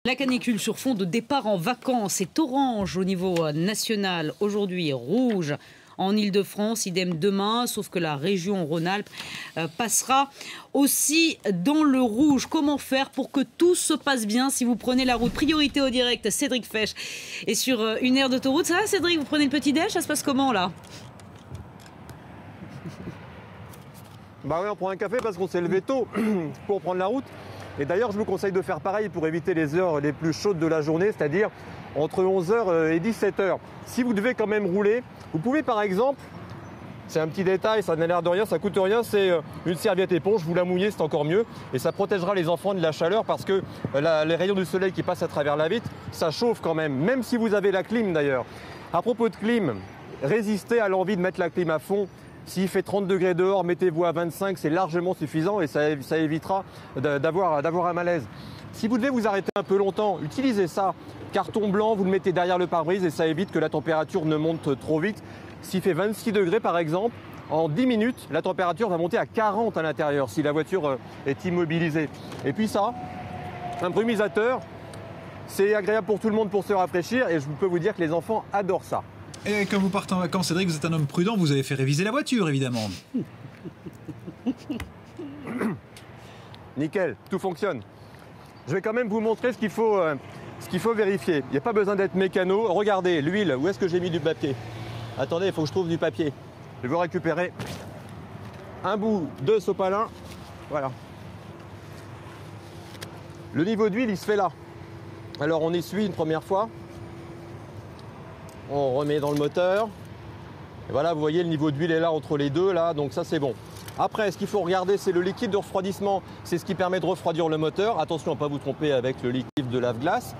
La canicule sur fond de départ en vacances, c'est orange au niveau national, aujourd'hui rouge en Ile-de-France, idem demain, sauf que la région Rhône-Alpes passera aussi dans le rouge. Comment faire pour que tout se passe bien si vous prenez la route? Priorité au direct, Cédric Fesch est sur une aire d'autoroute. Ça va Cédric, vous prenez le petit déj, ça se passe comment là? Bah oui, on prend un café parce qu'on s'est levé tôt pour prendre la route. Et d'ailleurs, je vous conseille de faire pareil pour éviter les heures les plus chaudes de la journée, c'est-à-dire entre 11h et 17h. Si vous devez quand même rouler, vous pouvez par exemple, c'est un petit détail, ça n'a l'air de rien, ça coûte rien, c'est une serviette éponge, vous la mouillez, c'est encore mieux. Et ça protégera les enfants de la chaleur parce que les rayons du soleil qui passent à travers la vitre, ça chauffe quand même si vous avez la clim d'ailleurs. À propos de clim, résistez à l'envie de mettre la clim à fond. S'il fait 30 degrés dehors, mettez-vous à 25, c'est largement suffisant et ça évitera d'avoir un malaise. Si vous devez vous arrêter un peu longtemps, utilisez ça. Carton blanc, vous le mettez derrière le pare-brise et ça évite que la température ne monte trop vite. S'il fait 26 degrés par exemple, en 10 minutes, la température va monter à 40 à l'intérieur si la voiture est immobilisée. Et puis ça, un brumisateur, c'est agréable pour tout le monde pour se rafraîchir et je peux vous dire que les enfants adorent ça. Et quand vous partez en vacances, Cédric, vous êtes un homme prudent, vous avez fait réviser la voiture, évidemment. Nickel, tout fonctionne. Je vais quand même vous montrer ce qu'il faut vérifier. Il n'y a pas besoin d'être mécano. Regardez, l'huile, où est-ce que j'ai mis du papier? Attendez, il faut que je trouve du papier. Je vais vous récupérer un bout de sopalin. Voilà. Le niveau d'huile, il se fait là. Alors on essuie une première fois. On remet dans le moteur. Et voilà, vous voyez, le niveau d'huile est là entre les deux, là, donc ça c'est bon. Après, ce qu'il faut regarder, c'est le liquide de refroidissement. C'est ce qui permet de refroidir le moteur. Attention à ne pas vous tromper avec le liquide de lave-glace.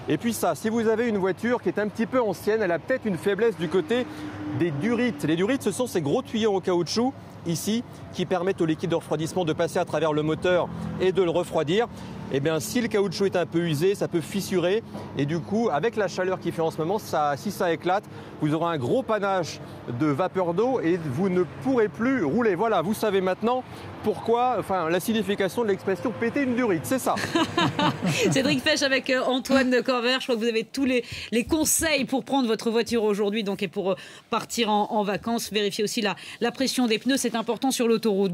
Et puis ça, si vous avez une voiture qui est un petit peu ancienne, elle a peut-être une faiblesse du côté des durites. Les durites, ce sont ces gros tuyaux en caoutchouc, ici, qui permettent au liquide de refroidissement de passer à travers le moteur et de le refroidir. Eh bien, si le caoutchouc est un peu usé, ça peut fissurer. Et du coup, avec la chaleur qu'il fait en ce moment, si ça éclate, vous aurez un gros panache de vapeur d'eau et vous ne pourrez plus rouler. Voilà, vous savez maintenant pourquoi, enfin, la signification de l'expression péter une durite, c'est ça. Cédric Fesch avec Antoine Corvère. Je crois que vous avez tous les conseils pour prendre votre voiture aujourd'hui donc, et pour partir en vacances. Vérifiez aussi la pression des pneus, c'est important sur l'autoroute.